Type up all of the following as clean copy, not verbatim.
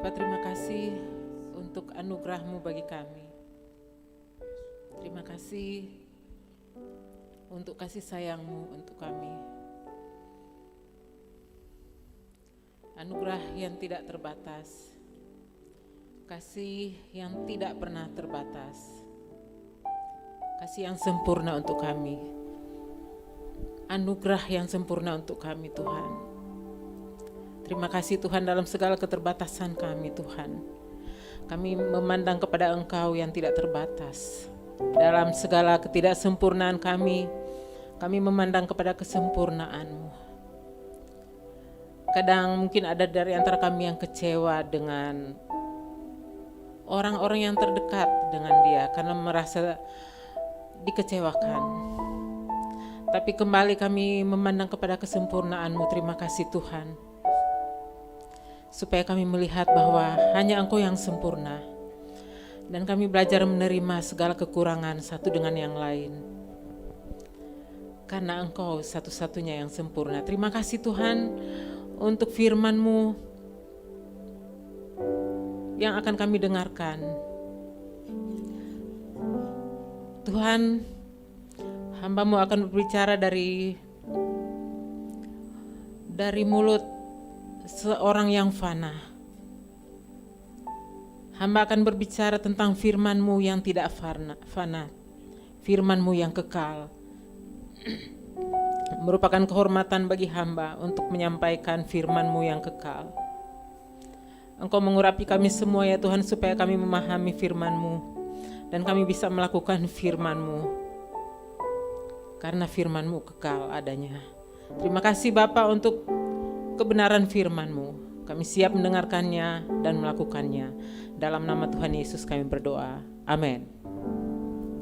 Bapak, terima kasih untuk anugerah-Mu bagi kami. Terima kasih untuk kasih sayang-Mu untuk kami. Anugerah yang tidak terbatas, kasih yang tidak pernah terbatas, kasih yang sempurna untuk kami, anugerah yang sempurna untuk kami Tuhan. Terima kasih Tuhan dalam segala keterbatasan kami Tuhan. Kami memandang kepada Engkau yang tidak terbatas. Dalam segala ketidaksempurnaan kami memandang kepada kesempurnaan-Mu. Kadang mungkin ada dari antara kami yang kecewa dengan orang-orang yang terdekat dengan Dia karena merasa dikecewakan. Tapi kembali kami memandang kepada kesempurnaan-Mu. Terima kasih Tuhan. Supaya kami melihat bahwa hanya Engkau yang sempurna. Dan kami belajar menerima segala kekurangan satu dengan yang lain. Karena Engkau satu-satunya yang sempurna. Terima kasih Tuhan untuk firman-Mu yang akan kami dengarkan. Tuhan, hamba-Mu akan berbicara dari mulut seorang yang fana. Hamba akan berbicara tentang firman-Mu yang tidak fana, firman-Mu yang kekal. Merupakan kehormatan bagi hamba untuk menyampaikan firman-Mu yang kekal. Engkau mengurapi kami semua ya Tuhan, supaya kami memahami firman-Mu dan kami bisa melakukan firman-Mu, karena firman-Mu kekal adanya. Terima kasih Bapa untuk kebenaran firman-Mu. Kami siap mendengarkannya dan melakukannya. Dalam nama Tuhan Yesus kami berdoa. Amin.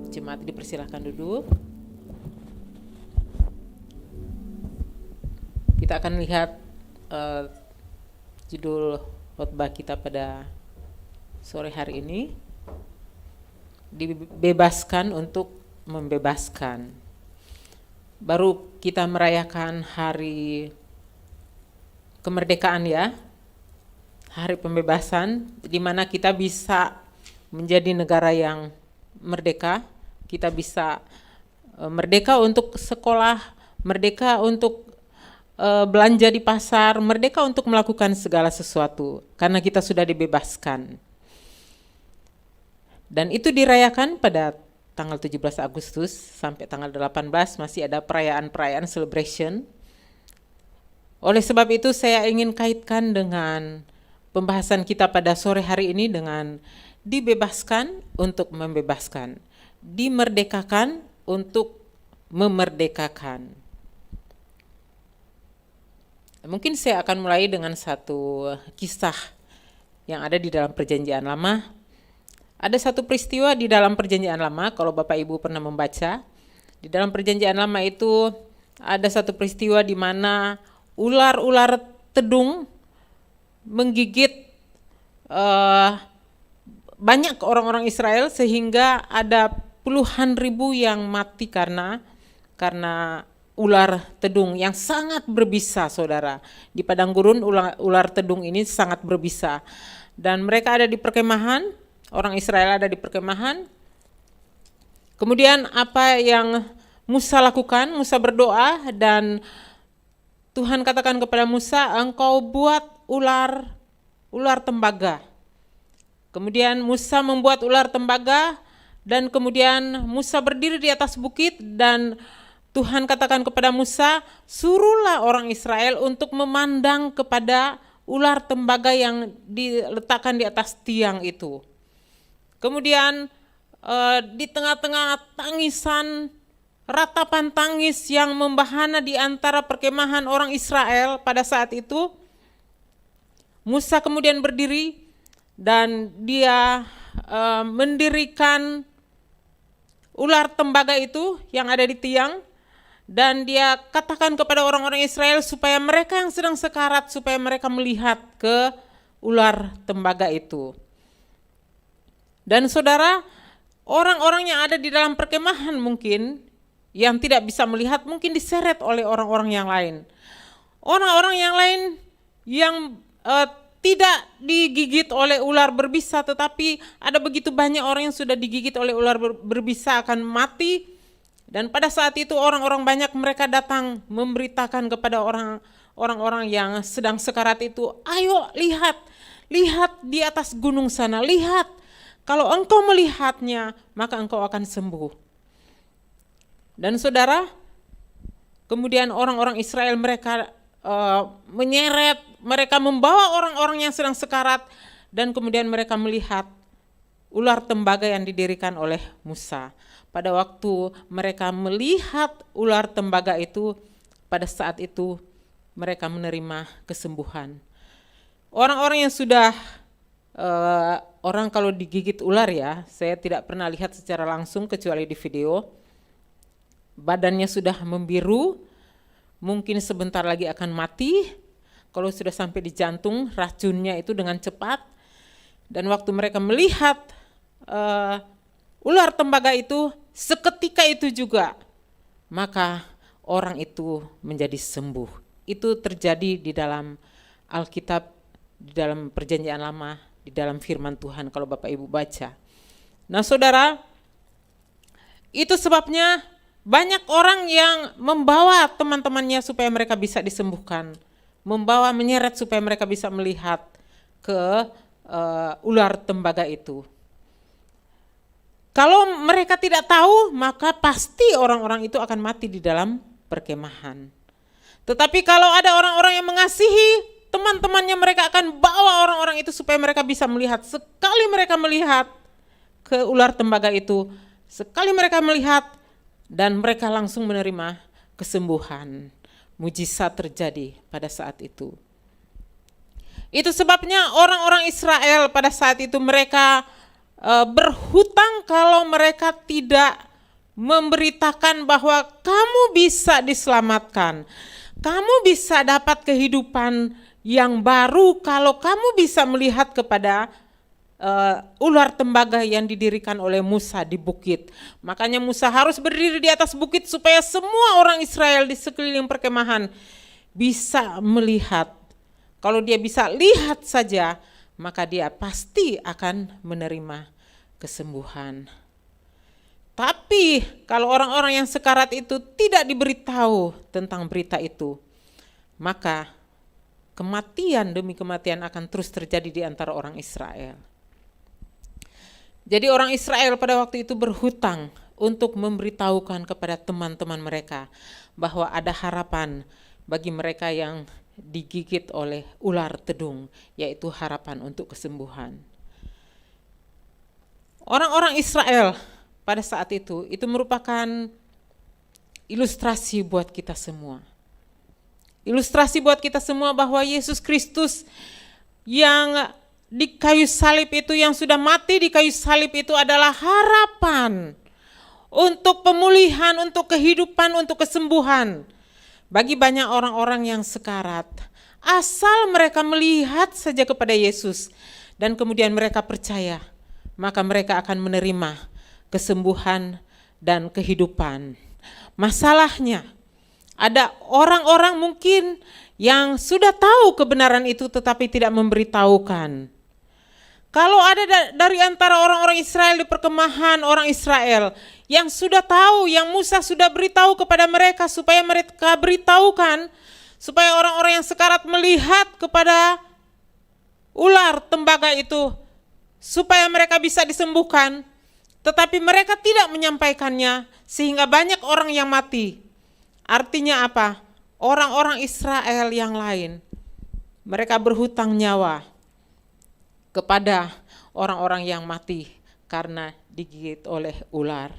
Jemaat dipersilahkan duduk. Kita akan lihat judul khotbah kita pada sore hari ini. Dibebaskan untuk membebaskan. Baru kita merayakan hari kemerdekaan ya, hari pembebasan, di mana kita bisa menjadi negara yang merdeka. Kita bisa merdeka untuk sekolah, merdeka untuk belanja di pasar, merdeka untuk melakukan segala sesuatu, karena kita sudah dibebaskan. Dan itu dirayakan pada tanggal 17 Agustus sampai tanggal 18, masih ada perayaan-perayaan celebration. Oleh sebab itu saya ingin kaitkan dengan pembahasan kita pada sore hari ini dengan dibebaskan untuk membebaskan, dimerdekakan untuk memerdekakan. Mungkin saya akan mulai dengan satu kisah yang ada di dalam Perjanjian Lama. Ada satu peristiwa di dalam Perjanjian Lama, kalau Bapak Ibu pernah membaca, di dalam Perjanjian Lama itu ada satu peristiwa di mana ular-ular tedung menggigit banyak orang-orang Israel, sehingga ada puluhan ribu yang mati karena ular tedung yang sangat berbisa, saudara. Di padang gurun ular tedung ini sangat berbisa. Dan mereka ada di perkemahan, orang Israel ada di perkemahan. Kemudian apa yang Musa lakukan? Musa berdoa dan Tuhan katakan kepada Musa, engkau buat ular tembaga. Kemudian Musa membuat ular tembaga dan kemudian Musa berdiri di atas bukit dan Tuhan katakan kepada Musa, suruhlah orang Israel untuk memandang kepada ular tembaga yang diletakkan di atas tiang itu. Kemudian di tengah-tengah tangisan, ratapan tangis yang membahana di antara perkemahan orang Israel pada saat itu, Musa kemudian berdiri dan dia mendirikan ular tembaga itu yang ada di tiang, dan dia katakan kepada orang-orang Israel supaya mereka yang sedang sekarat, supaya mereka melihat ke ular tembaga itu. Dan saudara, orang-orang yang ada di dalam perkemahan mungkin yang tidak bisa melihat mungkin diseret oleh orang-orang yang lain. Orang-orang yang lain yang tidak digigit oleh ular berbisa, tetapi ada begitu banyak orang yang sudah digigit oleh ular berbisa akan mati. Dan pada saat itu orang-orang banyak mereka datang memberitakan kepada orang-orang yang sedang sekarat itu, ayo lihat di atas gunung sana, lihat, kalau engkau melihatnya maka engkau akan sembuh. Dan saudara, kemudian orang-orang Israel mereka menyeret, mereka membawa orang-orang yang sedang sekarat, dan kemudian mereka melihat ular tembaga yang didirikan oleh Musa. Pada waktu mereka melihat ular tembaga itu, pada saat itu mereka menerima kesembuhan. Orang-orang yang sudah orang kalau digigit ular ya, saya tidak pernah lihat secara langsung kecuali di video, badannya sudah membiru, mungkin sebentar lagi akan mati. Kalau sudah sampai di jantung, racunnya itu dengan cepat. Dan waktu mereka melihat ular tembaga itu, seketika itu juga, maka orang itu menjadi sembuh. Itu terjadi di dalam Alkitab, di dalam Perjanjian Lama, di dalam firman Tuhan kalau Bapak Ibu baca. Nah saudara, itu sebabnya banyak orang yang membawa teman-temannya supaya mereka bisa disembuhkan, membawa menyeret supaya mereka bisa melihat ke ular tembaga itu. Kalau mereka tidak tahu, maka pasti orang-orang itu akan mati di dalam perkemahan. Tetapi kalau ada orang-orang yang mengasihi teman-temannya, mereka akan bawa orang-orang itu supaya mereka bisa melihat. Sekali mereka melihat ke ular tembaga itu, sekali mereka melihat, dan mereka langsung menerima kesembuhan. Mujizat terjadi pada saat itu. Itu sebabnya orang-orang Israel pada saat itu mereka berhutang kalau mereka tidak memberitakan bahwa kamu bisa diselamatkan. Kamu bisa dapat kehidupan yang baru kalau kamu bisa melihat kepada ular tembaga yang didirikan oleh Musa di bukit. Makanya Musa harus berdiri di atas bukit supaya semua orang Israel di sekeliling perkemahan bisa melihat. Kalau dia bisa lihat saja, maka dia pasti akan menerima kesembuhan. Tapi kalau orang-orang yang sekarat itu tidak diberitahu tentang berita itu, maka kematian demi kematian akan terus terjadi di antara orang Israel. Jadi orang Israel pada waktu itu berhutang untuk memberitahukan kepada teman-teman mereka bahwa ada harapan bagi mereka yang digigit oleh ular tedung, yaitu harapan untuk kesembuhan. Orang-orang Israel pada saat itu merupakan ilustrasi buat kita semua. Ilustrasi buat kita semua bahwa Yesus Kristus yang di kayu salib itu, yang sudah mati di kayu salib itu adalah harapan untuk pemulihan, untuk kehidupan, untuk kesembuhan bagi banyak orang-orang yang sekarat. Asal mereka melihat saja kepada Yesus dan kemudian mereka percaya, maka mereka akan menerima kesembuhan dan kehidupan. Masalahnya, ada orang-orang mungkin yang sudah tahu kebenaran itu tetapi tidak memberitahukan. Kalau ada dari antara orang-orang Israel di perkemahan, orang Israel yang sudah tahu, yang Musa sudah beritahu kepada mereka supaya mereka beritahukan, supaya orang-orang yang sekarat melihat kepada ular tembaga itu, supaya mereka bisa disembuhkan, tetapi mereka tidak menyampaikannya sehingga banyak orang yang mati. Artinya apa? Orang-orang Israel yang lain, mereka berhutang nyawa kepada orang-orang yang mati karena digigit oleh ular.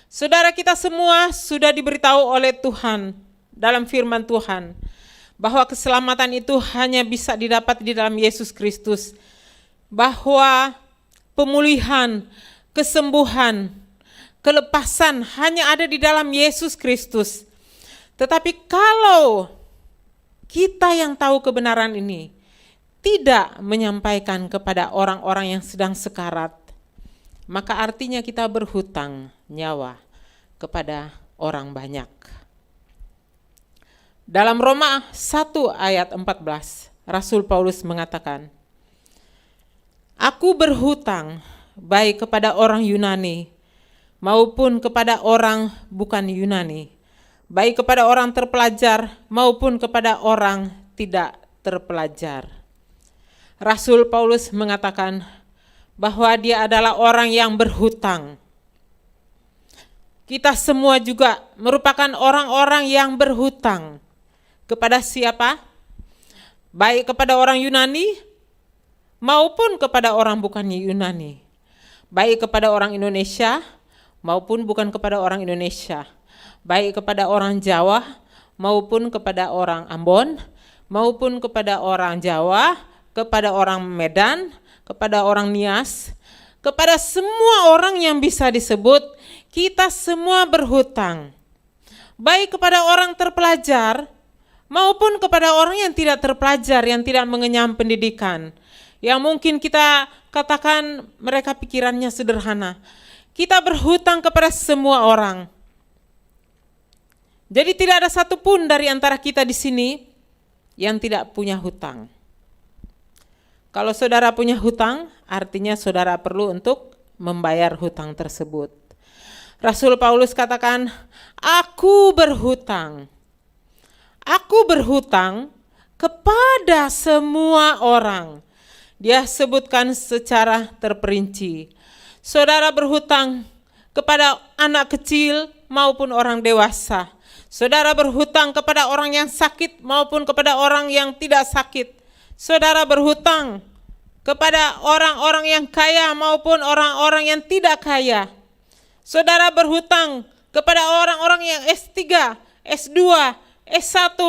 Saudara, kita semua sudah diberitahu oleh Tuhan dalam firman Tuhan bahwa keselamatan itu hanya bisa didapat di dalam Yesus Kristus, bahwa pemulihan, kesembuhan, kelepasan hanya ada di dalam Yesus Kristus. Tetapi kalau kita yang tahu kebenaran ini tidak menyampaikan kepada orang-orang yang sedang sekarat, maka artinya kita berhutang nyawa kepada orang banyak. Dalam Roma 1 ayat 14, Rasul Paulus mengatakan, "Aku berhutang baik kepada orang Yunani maupun kepada orang bukan Yunani, baik kepada orang terpelajar maupun kepada orang tidak terpelajar." Rasul Paulus mengatakan bahwa dia adalah orang yang berhutang. Kita semua juga merupakan orang-orang yang berhutang. Kepada siapa? Baik kepada orang Yunani maupun kepada orang bukan Yunani. Baik kepada orang Indonesia maupun bukan kepada orang Indonesia. Baik kepada orang Jawa maupun kepada orang Ambon, maupun kepada orang Jawa, kepada orang Medan, kepada orang Nias, kepada semua orang yang bisa disebut, kita semua berhutang. Baik kepada orang terpelajar maupun kepada orang yang tidak terpelajar, yang tidak mengenyam pendidikan, yang mungkin kita katakan mereka pikirannya sederhana. Kita berhutang kepada semua orang. Jadi tidak ada satupun dari antara kita di sini yang tidak punya hutang. Kalau saudara punya hutang, artinya saudara perlu untuk membayar hutang tersebut. Rasul Paulus katakan, "Aku berhutang. Aku berhutang kepada semua orang." Dia sebutkan secara terperinci. Saudara berhutang kepada anak kecil maupun orang dewasa. Saudara berhutang kepada orang yang sakit maupun kepada orang yang tidak sakit. Saudara berhutang kepada orang-orang yang kaya maupun orang-orang yang tidak kaya. Saudara berhutang kepada orang-orang yang S3, S2, S1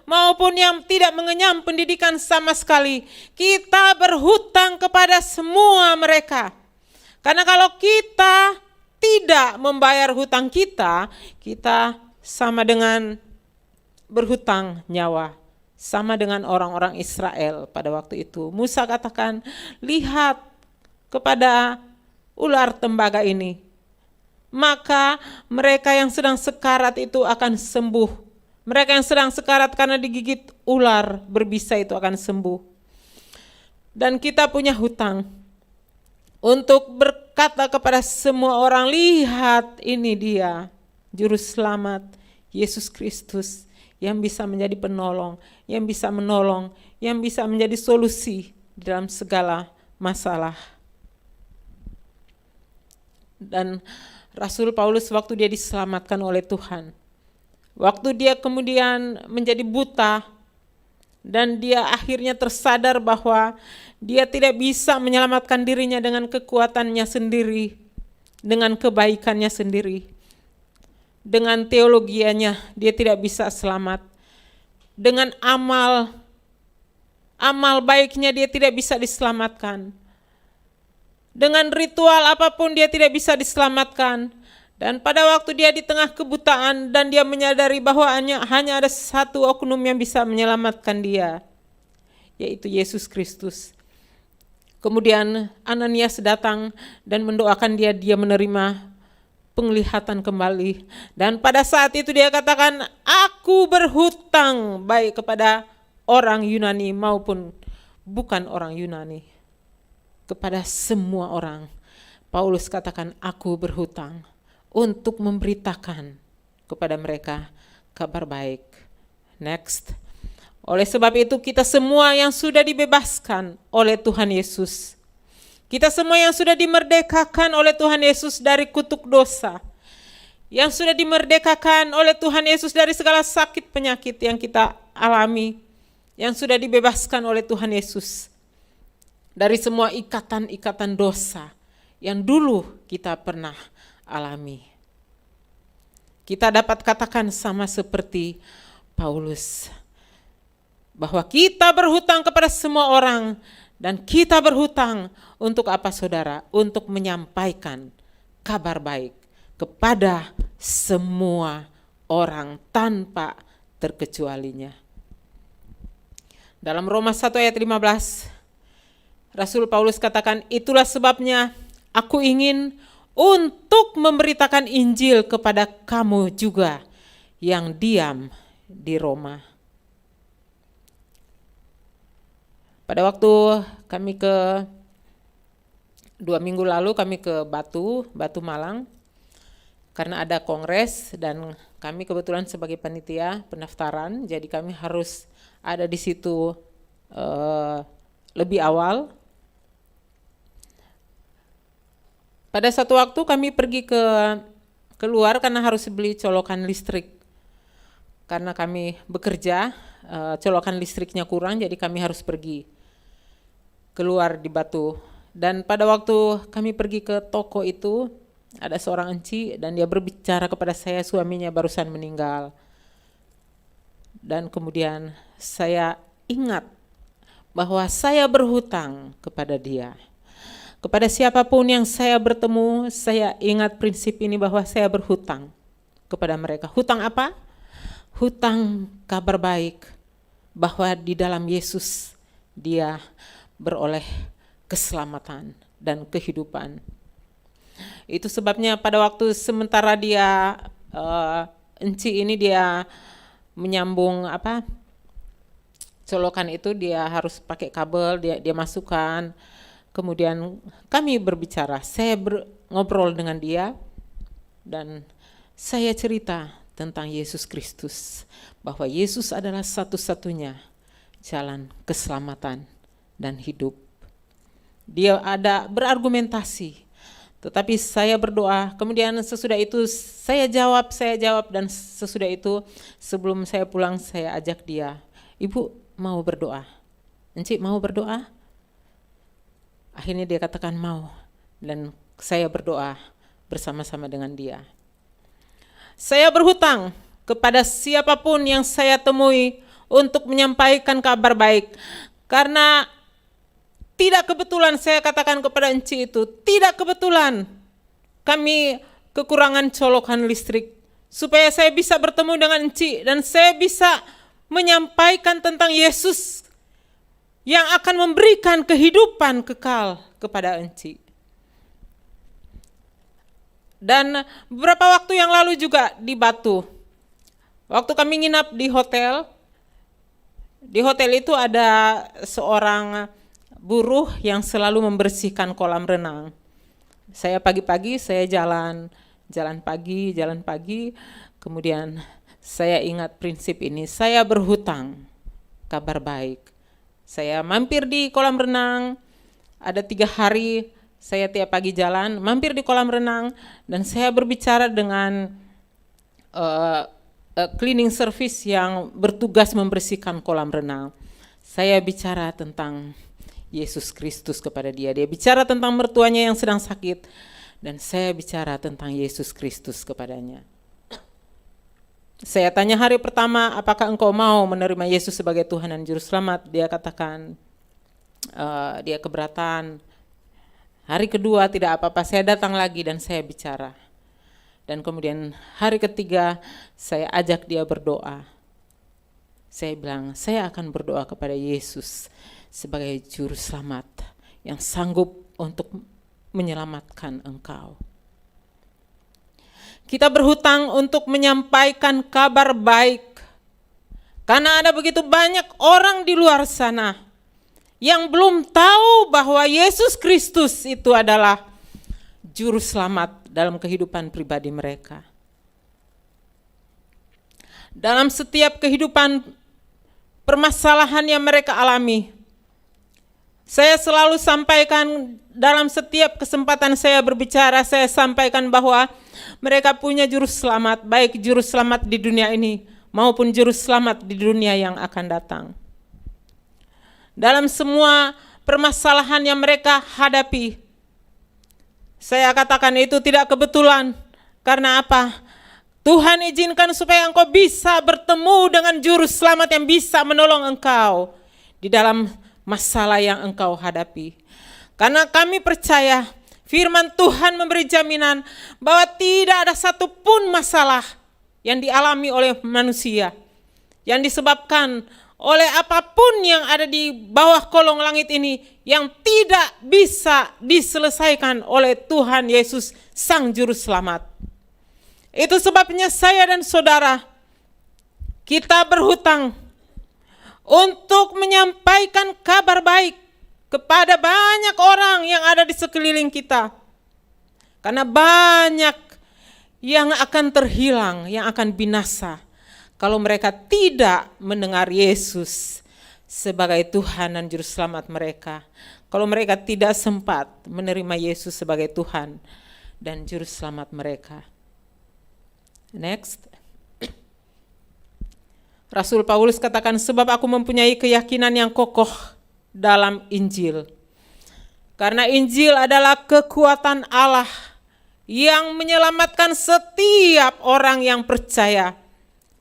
maupun yang tidak mengenyam pendidikan sama sekali. Kita berhutang kepada semua mereka. Karena kalau kita tidak membayar hutang kita, kita sama dengan berhutang nyawa. Sama dengan orang-orang Israel pada waktu itu. Musa katakan, "Lihat kepada ular tembaga ini, maka mereka yang sedang sekarat itu akan sembuh. Mereka yang sedang sekarat karena digigit ular berbisa itu akan sembuh." Dan kita punya hutang untuk berkata kepada semua orang, "Lihat, ini dia, Juru Selamat, Yesus Kristus, yang bisa menjadi penolong, yang bisa menolong, yang bisa menjadi solusi dalam segala masalah." Dan Rasul Paulus waktu dia diselamatkan oleh Tuhan, waktu dia kemudian menjadi buta, dan dia akhirnya tersadar bahwa dia tidak bisa menyelamatkan dirinya dengan kekuatannya sendiri, dengan kebaikannya sendiri, dengan teologianya dia tidak bisa selamat, dengan amal baiknya dia tidak bisa diselamatkan, dengan ritual apapun dia tidak bisa diselamatkan. Dan pada waktu dia di tengah kebutaan dan dia menyadari bahwa hanya ada satu oknum yang bisa menyelamatkan dia, yaitu Yesus Kristus. Kemudian Ananias datang dan mendoakan dia menerima penglihatan kembali. Dan pada saat itu dia katakan, "Aku berhutang baik kepada orang Yunani maupun bukan orang Yunani." Kepada semua orang, Paulus katakan, "Aku berhutang untuk memberitakan kepada mereka kabar baik." Next. Oleh sebab itu kita semua yang sudah dibebaskan oleh Tuhan Yesus, kita semua yang sudah dimerdekakan oleh Tuhan Yesus dari kutuk dosa, yang sudah dimerdekakan oleh Tuhan Yesus dari segala sakit penyakit yang kita alami, yang sudah dibebaskan oleh Tuhan Yesus dari semua ikatan-ikatan dosa yang dulu kita pernah alami. Kita dapat katakan sama seperti Paulus, bahwa kita berhutang kepada semua orang, dan kita berhutang untuk apa saudara? Untuk menyampaikan kabar baik kepada semua orang tanpa terkecualinya. Dalam Roma 1 ayat 15, Rasul Paulus katakan, "Itulah sebabnya aku ingin untuk memberitakan Injil kepada kamu juga yang diam di Roma." Pada waktu kami 2 minggu lalu kami ke Batu Malang, karena ada kongres dan kami kebetulan sebagai panitia pendaftaran, jadi kami harus ada di situ lebih awal. Pada satu waktu kami pergi keluar karena harus beli colokan listrik. Karena kami bekerja, colokan listriknya kurang, jadi kami harus pergi keluar di Batu. Dan pada waktu kami pergi ke toko itu, ada seorang enci dan dia berbicara kepada saya, suaminya barusan meninggal. Dan kemudian saya ingat bahwa saya berhutang kepada dia. Kepada siapapun yang saya bertemu, saya ingat prinsip ini bahwa saya berhutang kepada mereka. Hutang apa? Hutang kabar baik bahwa di dalam Yesus dia beroleh keselamatan dan kehidupan. Itu sebabnya pada waktu sementara dia enci ini dia menyambung colokan itu, dia harus pakai kabel, dia masukkan. Kemudian kami berbicara, saya ngobrol dengan dia dan saya cerita tentang Yesus Kristus, bahwa Yesus adalah satu-satunya jalan keselamatan dan hidup. Dia ada berargumentasi, tetapi saya berdoa. Kemudian sesudah itu saya jawab dan sesudah itu sebelum saya pulang saya ajak dia, "Ibu mau berdoa? Enci mau berdoa?" Akhirnya dia katakan mau, dan saya berdoa bersama-sama dengan dia. Saya berhutang kepada siapapun yang saya temui untuk menyampaikan kabar baik, karena tidak kebetulan, saya katakan kepada enci itu, tidak kebetulan kami kekurangan colokan listrik, supaya saya bisa bertemu dengan enci dan saya bisa menyampaikan tentang Yesus yang akan memberikan kehidupan kekal kepada enci. Dan beberapa waktu yang lalu juga di Batu, waktu kami nginap di hotel itu ada seorang buruh yang selalu membersihkan kolam renang. Saya pagi-pagi saya jalan pagi, kemudian saya ingat prinsip ini, saya berhutang kabar baik. Saya mampir di kolam renang, ada 3 hari saya tiap pagi jalan, mampir di kolam renang, dan saya berbicara dengan cleaning service yang bertugas membersihkan kolam renang. Saya bicara tentang Yesus Kristus kepada dia. Dia bicara tentang mertuanya yang sedang sakit, dan saya bicara tentang Yesus Kristus kepadanya. Saya tanya hari pertama, apakah engkau mau menerima Yesus sebagai Tuhan dan Juru Selamat? Dia katakan dia keberatan. Hari kedua tidak apa-apa, saya datang lagi dan saya bicara. Dan kemudian hari ketiga saya ajak dia berdoa. Saya bilang, saya akan berdoa kepada Yesus sebagai Juru Selamat yang sanggup untuk menyelamatkan engkau. Kita berhutang untuk menyampaikan kabar baik, karena ada begitu banyak orang di luar sana yang belum tahu bahwa Yesus Kristus itu adalah Juru Selamat dalam kehidupan pribadi mereka. Dalam setiap kehidupan permasalahan yang mereka alami, saya selalu sampaikan dalam setiap kesempatan saya berbicara, saya sampaikan bahwa mereka punya juru selamat, baik juru selamat di dunia ini maupun juru selamat di dunia yang akan datang. Dalam semua permasalahan yang mereka hadapi, saya katakan itu tidak kebetulan. Karena apa? Tuhan izinkan supaya engkau bisa bertemu dengan juru selamat yang bisa menolong engkau di dalam masalah yang engkau hadapi. Karena kami percaya firman Tuhan memberi jaminan bahwa tidak ada satupun masalah yang dialami oleh manusia yang disebabkan oleh apapun yang ada di bawah kolong langit ini yang tidak bisa diselesaikan oleh Tuhan Yesus Sang Juru Selamat. Itu sebabnya saya dan saudara, kita berhutang untuk menyampaikan kabar baik kepada banyak orang yang ada di sekeliling kita. Karena banyak yang akan terhilang, yang akan binasa kalau mereka tidak mendengar Yesus sebagai Tuhan dan Juru Selamat mereka. Kalau mereka tidak sempat menerima Yesus sebagai Tuhan dan Juru Selamat mereka. Next. Rasul Paulus katakan, sebab aku mempunyai keyakinan yang kokoh dalam Injil. Karena Injil adalah kekuatan Allah yang menyelamatkan setiap orang yang percaya.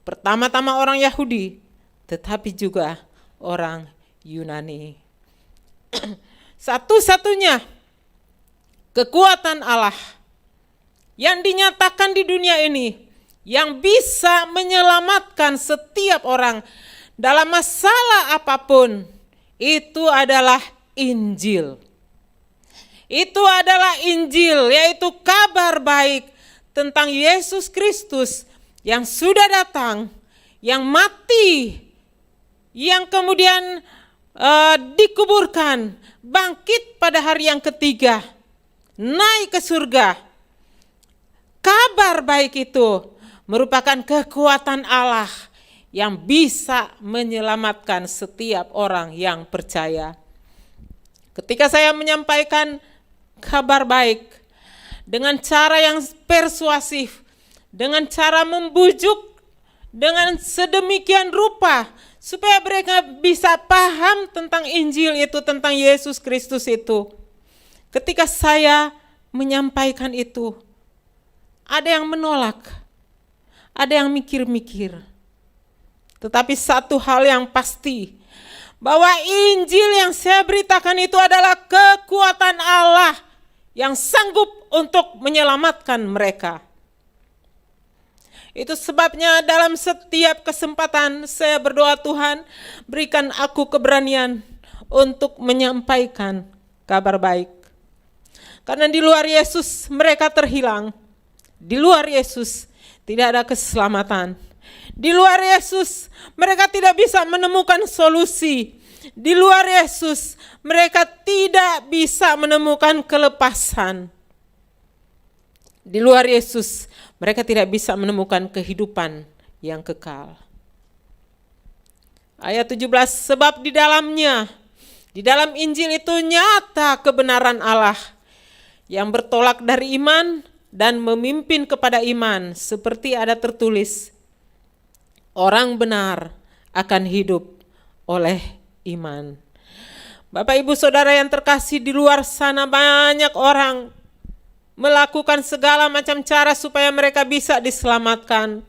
Pertama-tama orang Yahudi, tetapi juga orang Yunani. Satu-satunya kekuatan Allah yang dinyatakan di dunia ini yang bisa menyelamatkan setiap orang dalam masalah apapun, itu adalah Injil. Itu adalah Injil, yaitu kabar baik tentang Yesus Kristus yang sudah datang, yang mati, yang kemudian dikuburkan, bangkit pada hari yang ketiga, naik ke surga. Kabar baik itu merupakan kekuatan Allah yang bisa menyelamatkan setiap orang yang percaya. Ketika saya menyampaikan kabar baik dengan cara yang persuasif, dengan cara membujuk dengan sedemikian rupa, supaya mereka bisa paham tentang Injil itu, tentang Yesus Kristus itu. Ketika saya menyampaikan itu, ada yang menolak, ada yang mikir-mikir. Tetapi satu hal yang pasti, bahwa Injil yang saya beritakan itu adalah kekuatan Allah yang sanggup untuk menyelamatkan mereka. Itu sebabnya dalam setiap kesempatan saya berdoa, Tuhan, berikan aku keberanian untuk menyampaikan kabar baik. Karena di luar Yesus mereka terhilang. Di luar Yesus tidak ada keselamatan. Di luar Yesus mereka tidak bisa menemukan solusi. Di luar Yesus mereka tidak bisa menemukan kelepasan. Di luar Yesus mereka tidak bisa menemukan kehidupan yang kekal. Ayat 17, sebab di dalamnya, di dalam Injil itu nyata kebenaran Allah yang bertolak dari iman dan memimpin kepada iman, seperti ada tertulis, orang benar akan hidup oleh iman. Bapak Ibu Saudara yang terkasih, di luar sana banyak orang melakukan segala macam cara supaya mereka bisa diselamatkan.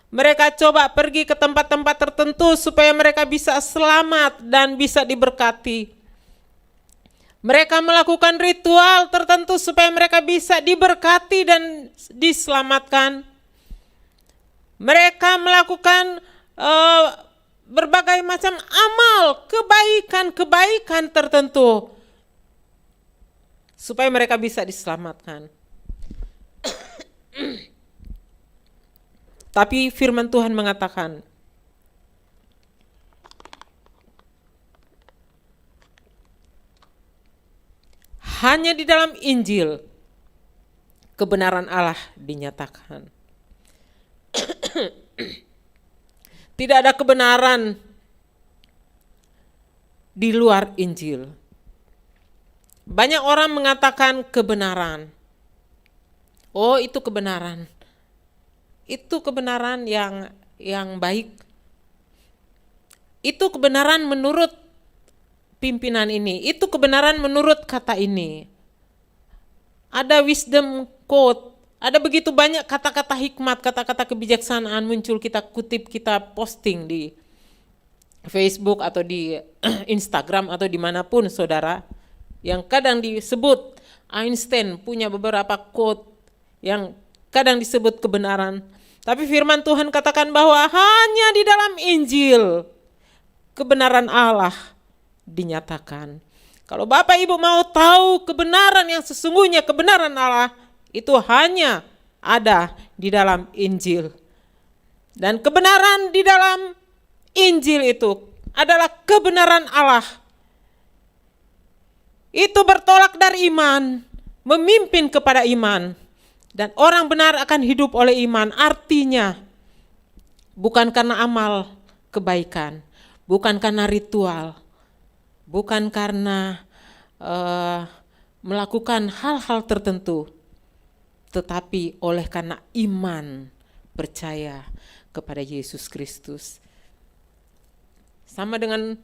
Mereka coba pergi ke tempat-tempat tertentu supaya mereka bisa selamat dan bisa diberkati. Mereka melakukan ritual tertentu supaya mereka bisa diberkati dan diselamatkan. Mereka melakukan berbagai macam amal, kebaikan-kebaikan tertentu supaya mereka bisa diselamatkan. Tapi firman Tuhan mengatakan, hanya di dalam Injil kebenaran Allah dinyatakan. Tidak ada kebenaran di luar Injil. Banyak orang mengatakan kebenaran. Oh, itu kebenaran. Itu kebenaran yang baik. Itu kebenaran menurut pimpinan ini. Itu kebenaran menurut kata ini. Ada wisdom quote. Ada begitu banyak kata-kata hikmat, kata-kata kebijaksanaan muncul, kita kutip, kita posting di Facebook atau di Instagram atau dimanapun saudara. Yang kadang disebut, Einstein punya beberapa quote yang kadang disebut kebenaran. Tapi firman Tuhan katakan bahwa hanya di dalam Injil kebenaran Allah dinyatakan. Kalau Bapak Ibu mau tahu kebenaran yang sesungguhnya, kebenaran Allah itu hanya ada di dalam Injil. Dan kebenaran di dalam Injil itu adalah kebenaran Allah. Itu bertolak dari iman, memimpin kepada iman. Dan orang benar akan hidup oleh iman, artinya bukan karena amal kebaikan, bukan karena ritual, bukan karena melakukan hal-hal tertentu, tetapi oleh karena iman, percaya kepada Yesus Kristus. Sama dengan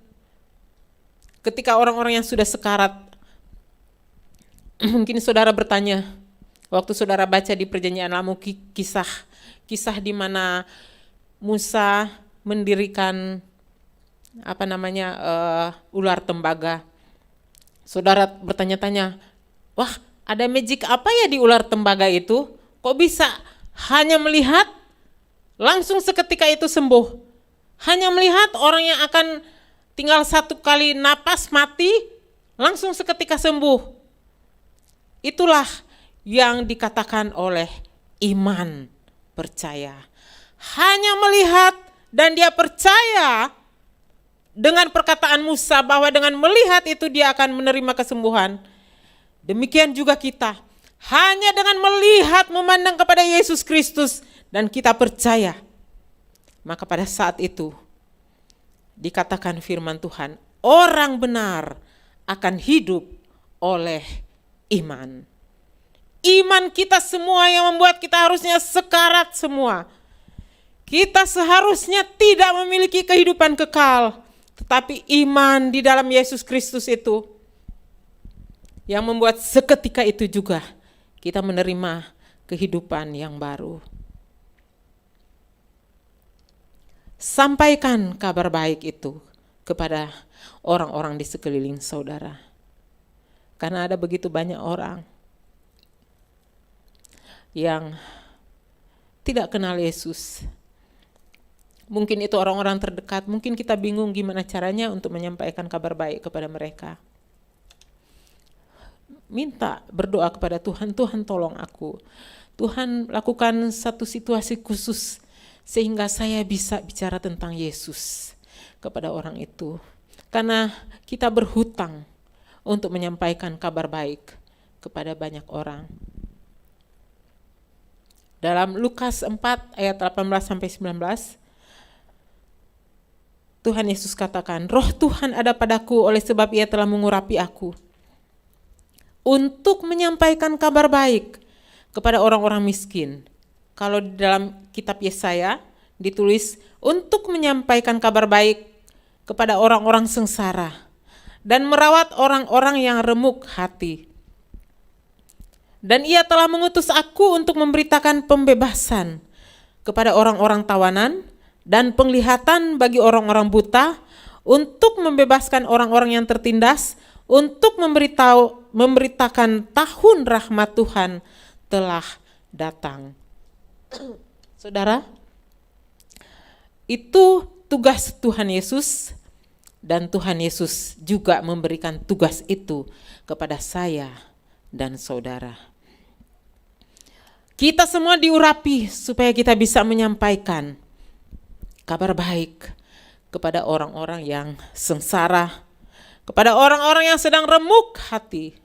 ketika orang-orang yang sudah sekarat, mungkin saudara bertanya, waktu saudara baca di Perjanjian Lama kisah di mana Musa mendirikan ular tembaga. Saudara bertanya-tanya, wah, ada magic apa ya di ular tembaga itu? Kok bisa hanya melihat langsung seketika itu sembuh? Hanya melihat orang yang akan tinggal satu kali napas mati langsung seketika sembuh. Itulah yang dikatakan oleh iman percaya. Hanya melihat dan dia percaya dengan perkataan Musa bahwa dengan melihat itu dia akan menerima kesembuhan. Demikian juga kita, hanya dengan melihat, memandang kepada Yesus Kristus dan kita percaya, maka pada saat itu dikatakan firman Tuhan, orang benar akan hidup oleh iman. Iman kita semua yang membuat kita harusnya sekarat semua. Kita seharusnya tidak memiliki kehidupan kekal, tetapi iman di dalam Yesus Kristus itu yang membuat seketika itu juga kita menerima kehidupan yang baru. Sampaikan kabar baik itu kepada orang-orang di sekeliling saudara. Karena ada begitu banyak orang yang tidak kenal Yesus. Mungkin itu orang-orang terdekat, mungkin kita bingung gimana caranya untuk menyampaikan kabar baik kepada mereka. Minta, berdoa kepada Tuhan, Tuhan tolong aku. Tuhan lakukan satu situasi khusus sehingga saya bisa bicara tentang Yesus kepada orang itu. Karena kita berhutang untuk menyampaikan kabar baik kepada banyak orang. Dalam Lukas 4 ayat 18-19, Tuhan Yesus katakan, Roh Tuhan ada padaku oleh sebab Ia telah mengurapi aku untuk menyampaikan kabar baik kepada orang-orang miskin. Kalau di dalam kitab Yesaya ditulis untuk menyampaikan kabar baik kepada orang-orang sengsara dan merawat orang-orang yang remuk hati. Dan Ia telah mengutus aku untuk memberitakan pembebasan kepada orang-orang tawanan dan penglihatan bagi orang-orang buta, untuk membebaskan orang-orang yang tertindas, untuk memberitakan tahun rahmat Tuhan telah datang. Saudara, itu tugas Tuhan Yesus, dan Tuhan Yesus juga memberikan tugas itu kepada saya dan saudara. Kita semua diurapi supaya kita bisa menyampaikan kabar baik kepada orang-orang yang sengsara, kepada orang-orang yang sedang remuk hati.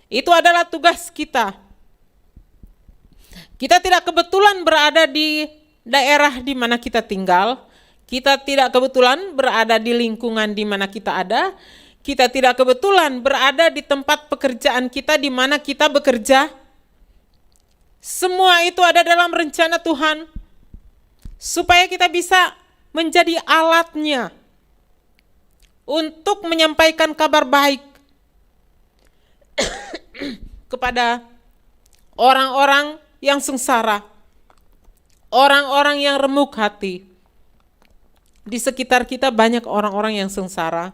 Itu adalah tugas kita. Kita tidak kebetulan berada di daerah di mana kita tinggal. Kita tidak kebetulan berada di lingkungan di mana kita ada. Kita tidak kebetulan berada di tempat pekerjaan kita di mana kita bekerja. Semua itu ada dalam rencana Tuhan, supaya kita bisa menjadi alatnya untuk menyampaikan kabar baik kepada orang-orang yang sengsara, orang-orang yang remuk hati. Di sekitar kita banyak orang-orang yang sengsara.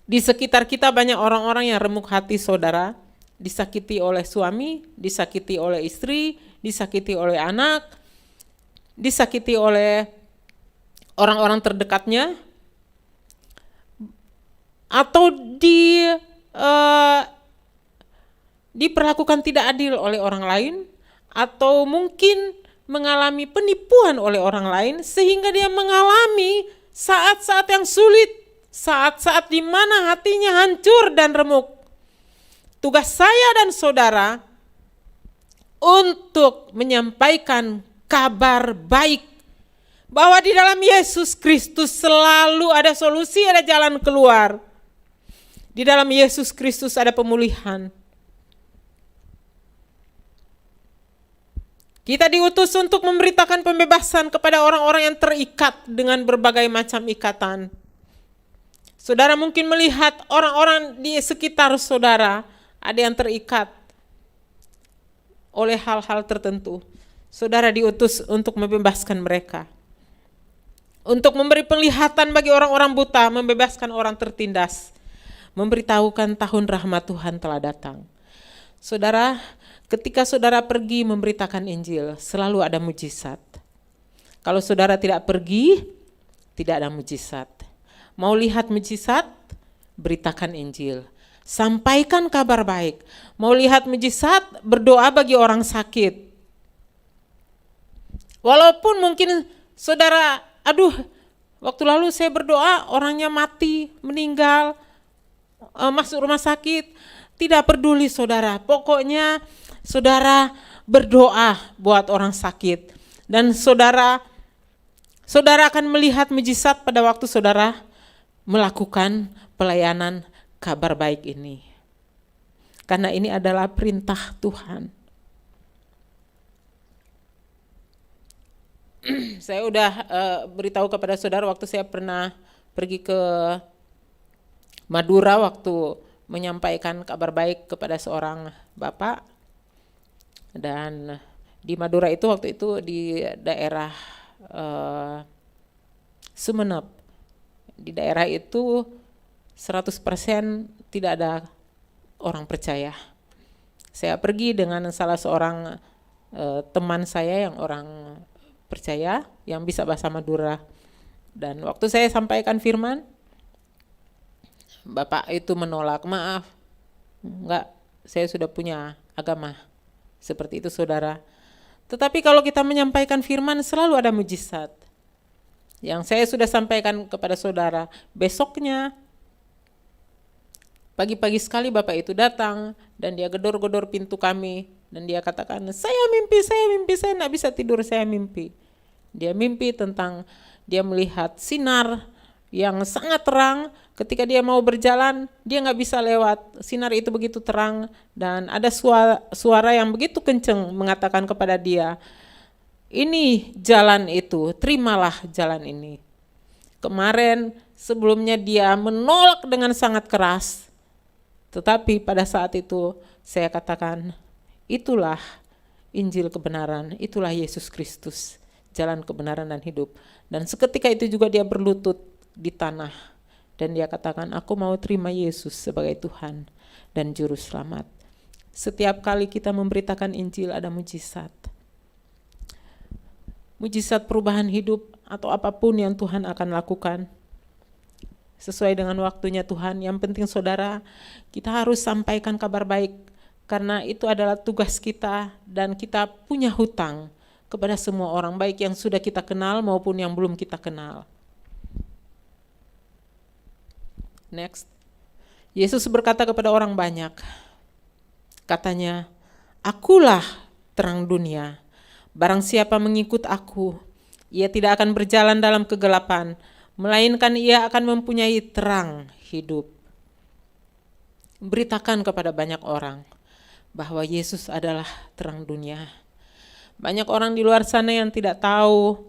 Di sekitar kita banyak orang-orang yang remuk hati, saudara. Disakiti oleh suami, disakiti oleh istri, disakiti oleh anak, disakiti oleh orang-orang terdekatnya, atau diperlakukan tidak adil oleh orang lain, atau mungkin mengalami penipuan oleh orang lain sehingga dia mengalami saat-saat yang sulit, saat-saat di mana hatinya hancur dan remuk. Tugas saya dan saudara untuk menyampaikan kabar baik bahwa di dalam Yesus Kristus selalu ada solusi, ada jalan keluar. Di dalam Yesus Kristus ada pemulihan. Kita diutus untuk memberitakan pembebasan kepada orang-orang yang terikat dengan berbagai macam ikatan. Saudara mungkin melihat orang-orang di sekitar saudara ada yang terikat oleh hal-hal tertentu. Saudara diutus untuk membebaskan mereka. Untuk memberi penglihatan bagi orang-orang buta, membebaskan orang tertindas. Memberitahukan tahun rahmat Tuhan telah datang. Saudara, ketika saudara pergi memberitakan Injil, selalu ada mujizat. Kalau saudara tidak pergi, tidak ada mujizat. Mau lihat mujizat? Beritakan Injil. Sampaikan kabar baik. Mau lihat mujizat? Berdoa bagi orang sakit. Walaupun mungkin saudara, waktu lalu saya berdoa orangnya mati, meninggal, masuk rumah sakit. Tidak peduli saudara, pokoknya saudara berdoa buat orang sakit. Dan saudara akan melihat mujizat pada waktu saudara melakukan pelayanan kabar baik ini. Karena ini adalah perintah Tuhan. Saya udah beritahu kepada saudara waktu saya pernah pergi ke Madura waktu menyampaikan kabar baik kepada seorang bapak. Dan di Madura itu waktu itu di daerah Sumeneb. Di daerah itu 100% tidak ada orang percaya. Saya pergi dengan salah seorang teman saya yang orang percaya, yang bisa bahasa Madura. Dan waktu saya sampaikan firman, bapak itu menolak, maaf, enggak, saya sudah punya agama. Seperti itu saudara. Tetapi kalau kita menyampaikan firman selalu ada mujizat. Yang saya sudah sampaikan kepada saudara, besoknya pagi-pagi sekali bapak itu datang dan dia gedor-gedor pintu kami dan dia katakan, saya mimpi, saya enggak bisa tidur, saya mimpi. Dia mimpi tentang dia melihat sinar yang sangat terang. Ketika dia mau berjalan, dia nggak bisa lewat. Sinar itu begitu terang dan ada suara yang begitu kencang mengatakan kepada dia, ini jalan itu, terimalah jalan ini. Kemarin sebelumnya dia menolak dengan sangat keras, tetapi pada saat itu saya katakan, itulah Injil kebenaran, itulah Yesus Kristus, jalan kebenaran dan hidup. Dan seketika itu juga dia berlutut di tanah dan dia katakan, aku mau terima Yesus sebagai Tuhan dan Juru Selamat. Setiap kali kita memberitakan Injil ada mujizat. Mujizat perubahan hidup atau apapun yang Tuhan akan lakukan sesuai dengan waktunya Tuhan. Yang penting saudara, kita harus sampaikan kabar baik karena itu adalah tugas kita dan kita punya hutang kepada semua orang, baik yang sudah kita kenal maupun yang belum kita kenal. Next. Yesus berkata kepada orang banyak, katanya, akulah terang dunia. Barang siapa mengikut aku, ia tidak akan berjalan dalam kegelapan, melainkan ia akan mempunyai terang hidup. Beritakan kepada banyak orang bahwa Yesus adalah terang dunia. Banyak orang di luar sana yang tidak tahu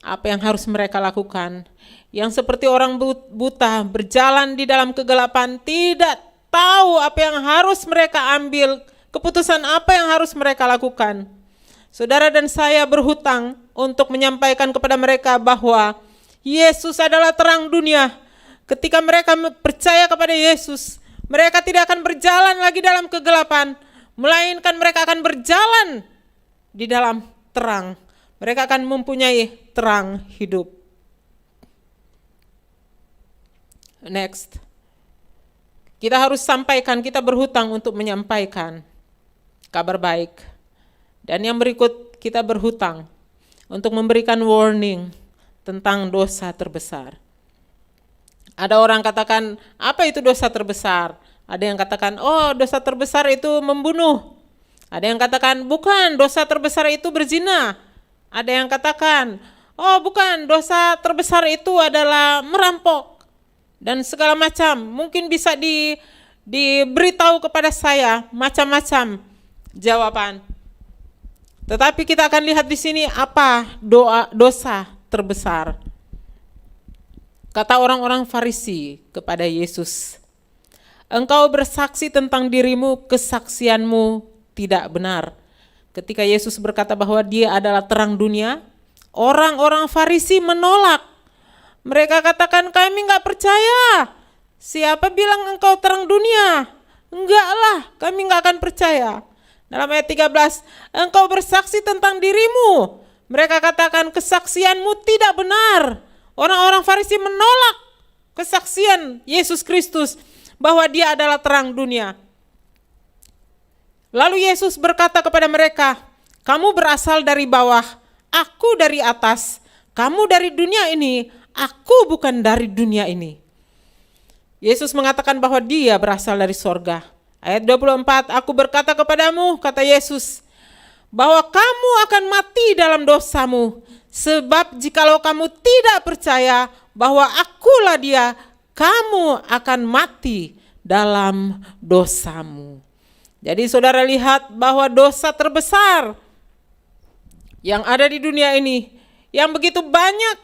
apa yang harus mereka lakukan. Yang seperti orang buta berjalan di dalam kegelapan, tidak tahu apa yang harus mereka ambil, keputusan apa yang harus mereka lakukan. Saudara dan saya berhutang untuk menyampaikan kepada mereka bahwa Yesus adalah terang dunia. Ketika mereka percaya kepada Yesus, mereka tidak akan berjalan lagi dalam kegelapan, melainkan mereka akan berjalan di dalam terang. Mereka akan mempunyai terang hidup. Next. Kita harus sampaikan, kita berhutang untuk menyampaikan kabar baik. Dan yang berikut, kita berhutang untuk memberikan warning tentang dosa terbesar. Ada orang katakan, apa itu dosa terbesar? Ada yang katakan, oh dosa terbesar itu membunuh. Ada yang katakan, bukan, dosa terbesar itu berzina. Ada yang katakan, oh bukan, dosa terbesar itu adalah merampok. Dan segala macam, mungkin bisa diberitahu kepada saya macam-macam jawaban. Tetapi kita akan lihat di sini apa dosa terbesar. Kata orang-orang Farisi kepada Yesus, engkau bersaksi tentang dirimu, kesaksianmu tidak benar. Ketika Yesus berkata bahwa dia adalah terang dunia, orang-orang Farisi menolak. Mereka katakan, kami enggak percaya. Siapa bilang engkau terang dunia? Enggak lah, kami enggak akan percaya. Dalam ayat 13, engkau bersaksi tentang dirimu. Mereka katakan kesaksianmu tidak benar. Orang-orang Farisi menolak kesaksian Yesus Kristus bahwa dia adalah terang dunia. Lalu Yesus berkata kepada mereka, kamu berasal dari bawah, aku dari atas. Kamu dari dunia ini, aku bukan dari dunia ini. Yesus mengatakan bahwa dia berasal dari sorga. Ayat 24, aku berkata kepadamu, kata Yesus, bahwa kamu akan mati dalam dosamu. Sebab jikalau kamu tidak percaya bahwa akulah dia, kamu akan mati dalam dosamu. Jadi saudara lihat bahwa dosa terbesar yang ada di dunia ini, yang begitu banyak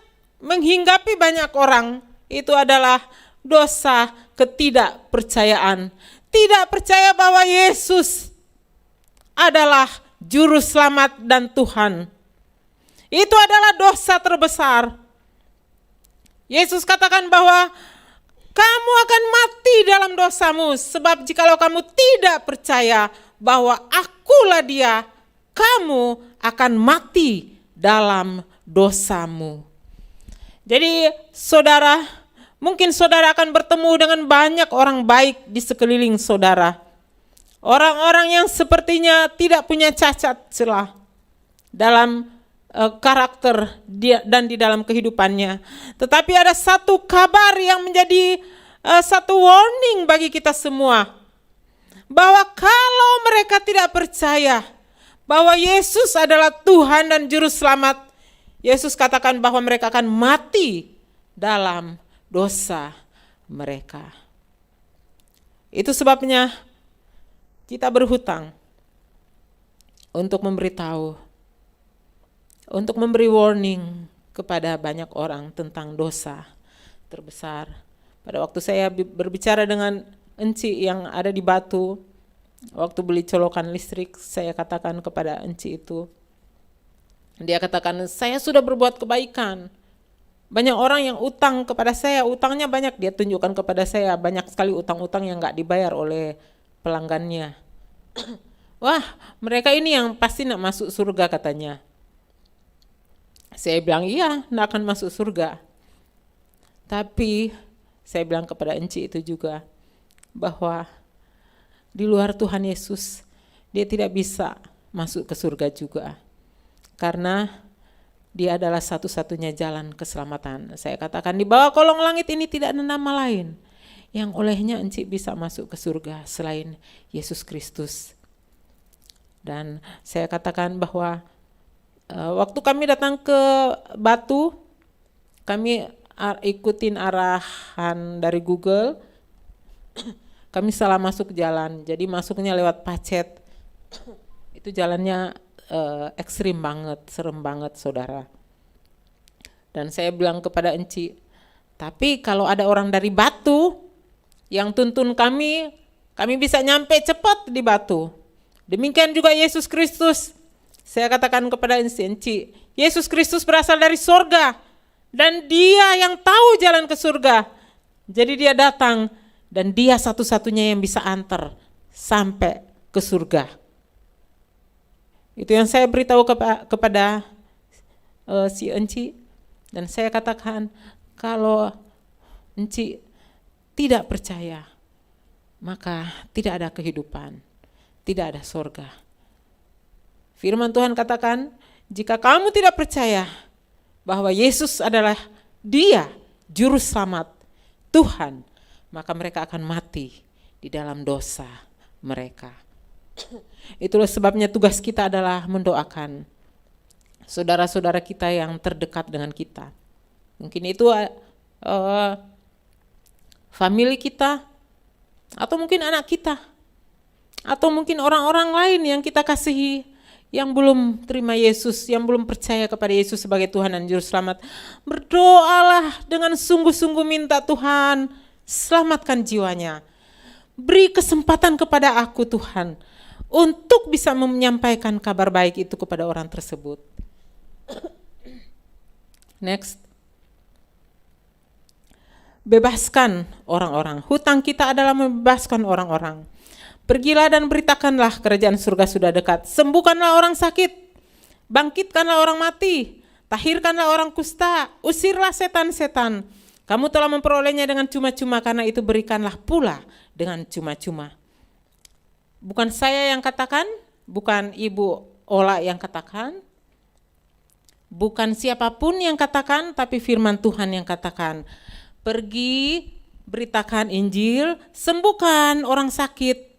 menghinggapi banyak orang, itu adalah dosa ketidakpercayaan. Tidak percaya bahwa Yesus adalah juru selamat dan Tuhan. Itu adalah dosa terbesar. Yesus katakan bahwa kamu akan mati dalam dosamu, sebab jikalau kamu tidak percaya bahwa akulah dia, kamu akan mati dalam dosamu. Jadi saudara, mungkin saudara akan bertemu dengan banyak orang baik di sekeliling saudara. Orang-orang yang sepertinya tidak punya cacat celah dalam karakter dia dan di dalam kehidupannya. Tetapi ada satu kabar yang menjadi satu warning bagi kita semua. Bahwa kalau mereka tidak percaya bahwa Yesus adalah Tuhan dan Juru Selamat, Yesus katakan bahwa mereka akan mati dalam dosa mereka. Itu sebabnya kita berhutang untuk memberitahu, untuk memberi warning kepada banyak orang tentang dosa terbesar. Pada waktu saya berbicara dengan Enci yang ada di Batu, waktu beli colokan listrik, saya katakan kepada Enci itu, dia katakan, saya sudah berbuat kebaikan. Banyak orang yang utang kepada saya, utangnya banyak, dia tunjukkan kepada saya banyak sekali utang-utang yang gak dibayar oleh pelanggannya. Wah, mereka ini yang pasti nak masuk surga katanya. Saya bilang, iya, nak akan masuk surga. Tapi saya bilang kepada Enci itu juga, bahwa di luar Tuhan Yesus, dia tidak bisa masuk ke surga juga. Karena dia adalah satu-satunya jalan keselamatan. Saya katakan, di bawah kolong langit ini tidak ada nama lain yang olehnya Enci bisa masuk ke surga selain Yesus Kristus. Dan saya katakan bahwa waktu kami datang ke Batu, kami ikutin arahan dari Google, kami salah masuk jalan, jadi masuknya lewat Pacet. Itu jalannya ekstrim banget, serem banget saudara. Dan saya bilang kepada Enci, tapi kalau ada orang dari Batu yang tuntun kami bisa nyampe cepat di Batu. Demikian juga Yesus Kristus. Saya katakan kepada Enci, Yesus Kristus berasal dari sorga dan dia yang tahu jalan ke surga. Jadi dia datang dan dia satu-satunya yang bisa antar sampai ke surga. Itu yang saya beritahu kepada si Enci. Dan saya katakan, kalau Enci tidak percaya, maka tidak ada kehidupan, tidak ada surga. Firman Tuhan katakan, jika kamu tidak percaya bahwa Yesus adalah Dia juru selamat, Tuhan, maka mereka akan mati di dalam dosa mereka. Itulah sebabnya tugas kita adalah mendoakan saudara-saudara kita yang terdekat dengan kita. Mungkin itu famili kita, atau mungkin anak kita, atau mungkin orang-orang lain yang kita kasihi, yang belum terima Yesus, yang belum percaya kepada Yesus sebagai Tuhan dan Juru Selamat. Berdoalah dengan sungguh-sungguh, minta Tuhan, selamatkan jiwanya. Beri kesempatan kepada aku Tuhan, untuk bisa menyampaikan kabar baik itu kepada orang tersebut. Next. Bebaskan orang-orang. Hutang kita adalah membebaskan orang-orang. Pergilah dan beritakanlah kerajaan surga sudah dekat. Sembuhkanlah orang sakit, bangkitkanlah orang mati, tahirkanlah orang kusta, usirlah setan-setan. Kamu telah memperolehnya dengan cuma-cuma, karena itu berikanlah pula dengan cuma-cuma. Bukan saya yang katakan, bukan Ibu Ola yang katakan, bukan siapapun yang katakan, tapi firman Tuhan yang katakan. Pergi, beritakan Injil, sembuhkan orang sakit.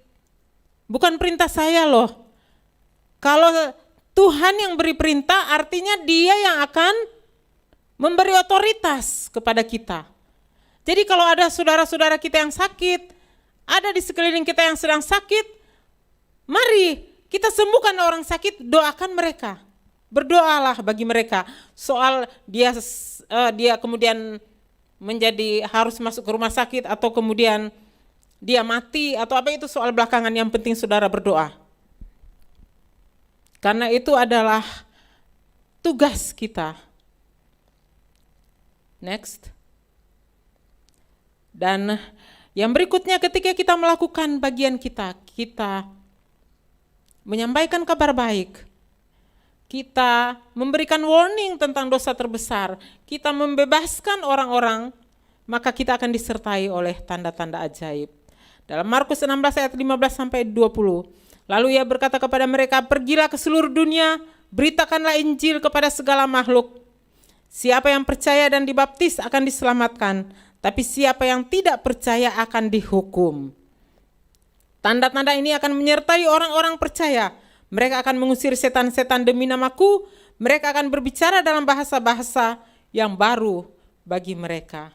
Bukan perintah saya loh. Kalau Tuhan yang beri perintah, artinya Dia yang akan memberi otoritas kepada kita. Jadi kalau ada saudara-saudara kita yang sakit, ada di sekeliling kita yang sedang sakit, mari kita sembuhkan orang sakit, doakan mereka. Berdoalah bagi mereka. Soal dia kemudian menjadi harus masuk ke rumah sakit, atau kemudian dia mati, atau apa, itu soal belakangan. Yang penting saudara berdoa. Karena itu adalah tugas kita. Next. Dan yang berikutnya, ketika kita melakukan bagian kita, kita menyampaikan kabar baik, kita memberikan warning tentang dosa terbesar, kita membebaskan orang-orang, maka kita akan disertai oleh tanda-tanda ajaib. Dalam Markus 16 ayat 15 sampai 20. Lalu Ia berkata kepada mereka, pergilah ke seluruh dunia, beritakanlah Injil kepada segala makhluk. Siapa yang percaya dan dibaptis akan diselamatkan, tapi siapa yang tidak percaya akan dihukum. Tanda-tanda ini akan menyertai orang-orang percaya. Mereka akan mengusir setan-setan demi namaku, mereka akan berbicara dalam bahasa-bahasa yang baru bagi mereka.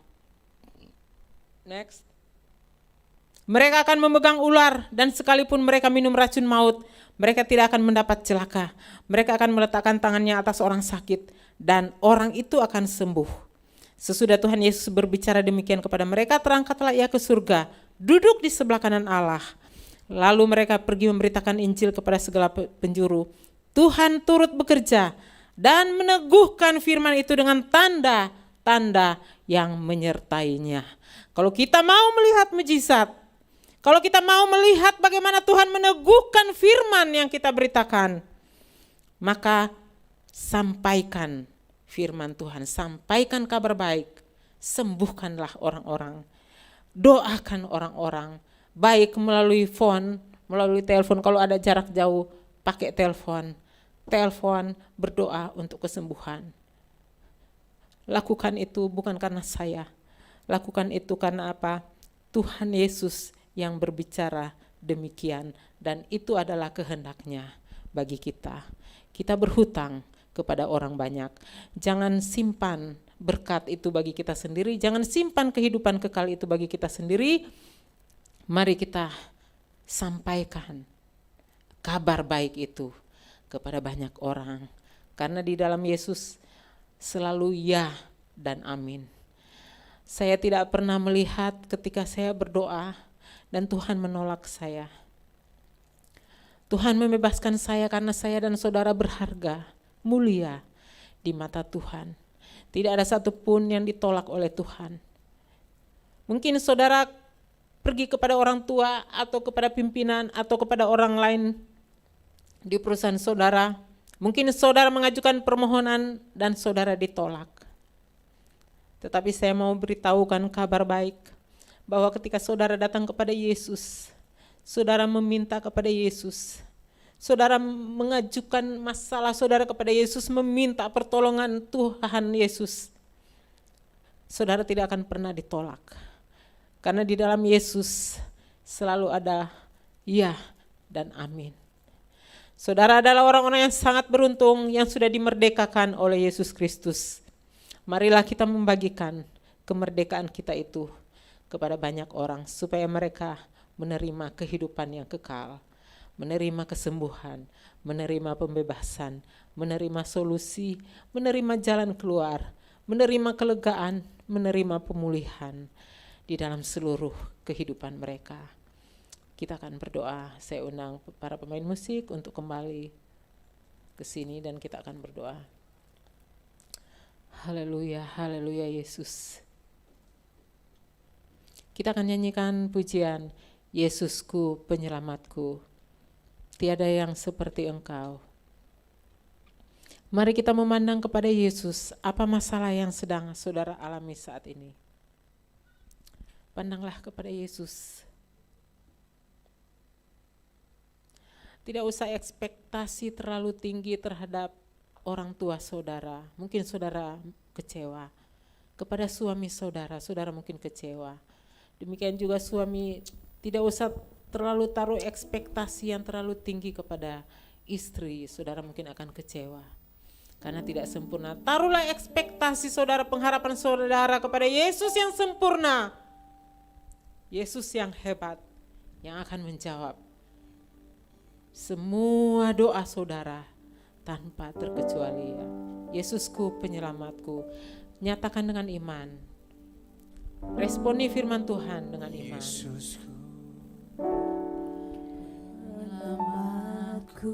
Next. Mereka akan memegang ular, dan sekalipun mereka minum racun maut, mereka tidak akan mendapat celaka. Mereka akan meletakkan tangannya atas orang sakit, dan orang itu akan sembuh. Sesudah Tuhan Yesus berbicara demikian kepada mereka, terangkatlah Ia ke surga, duduk di sebelah kanan Allah. Lalu mereka pergi memberitakan Injil kepada segala penjuru. Tuhan turut bekerja dan meneguhkan firman itu dengan tanda-tanda yang menyertainya. Kalau kita mau melihat mujizat, kalau kita mau melihat bagaimana Tuhan meneguhkan firman yang kita beritakan, maka sampaikan firman Tuhan, sampaikan kabar baik, sembuhkanlah orang-orang, doakan orang-orang, baik melalui phone, melalui telepon, kalau ada jarak jauh pakai telepon, berdoa untuk kesembuhan. Lakukan itu bukan karena saya, lakukan itu karena apa? Tuhan Yesus yang berbicara demikian, dan itu adalah kehendaknya bagi kita. Kita berhutang kepada orang banyak. Jangan simpan berkat itu bagi kita sendiri, jangan simpan kehidupan kekal itu bagi kita sendiri. Mari kita sampaikan kabar baik itu kepada banyak orang. Karena di dalam Yesus selalu ya dan amin. Saya tidak pernah melihat ketika saya berdoa dan Tuhan menolak saya. Tuhan membebaskan saya karena saya dan saudara berharga, mulia di mata Tuhan. Tidak ada satupun yang ditolak oleh Tuhan. Mungkin saudara pergi kepada orang tua atau kepada pimpinan atau kepada orang lain di perusahaan saudara. Mungkin saudara mengajukan permohonan dan saudara ditolak. Tetapi saya mau beritahukan kabar baik, bahwa ketika saudara datang kepada Yesus, saudara meminta kepada Yesus, saudara mengajukan masalah saudara kepada Yesus, meminta pertolongan Tuhan Yesus, saudara tidak akan pernah ditolak. Karena di dalam Yesus selalu ada ya dan amin. Saudara adalah orang-orang yang sangat beruntung yang sudah dimerdekakan oleh Yesus Kristus. Marilah kita membagikan kemerdekaan kita itu kepada banyak orang supaya mereka menerima kehidupan yang kekal, menerima kesembuhan, menerima pembebasan, menerima solusi, menerima jalan keluar, menerima kelegaan, menerima pemulihan di dalam seluruh kehidupan mereka. Kita akan berdoa. Saya undang para pemain musik untuk kembali ke sini dan kita akan berdoa. Haleluya, haleluya Yesus. Kita akan nyanyikan pujian, Yesusku penyelamatku, tiada yang seperti Engkau. Mari kita memandang kepada Yesus, apa masalah yang sedang saudara alami saat ini. Pandanglah kepada Yesus. Tidak usah ekspektasi terlalu tinggi terhadap orang tua saudara. Mungkin saudara kecewa. Kepada suami saudara, saudara mungkin kecewa. Demikian juga suami, tidak usah terlalu taruh ekspektasi yang terlalu tinggi kepada istri, saudara mungkin akan kecewa karena tidak sempurna. Taruhlah ekspektasi saudara, pengharapan saudara kepada Yesus yang sempurna, Yesus yang hebat, yang akan menjawab semua doa saudara tanpa terkecuali. Yesusku penyelamatku, nyatakan dengan iman, responi firman Tuhan dengan iman. Yesusku penyelamatku,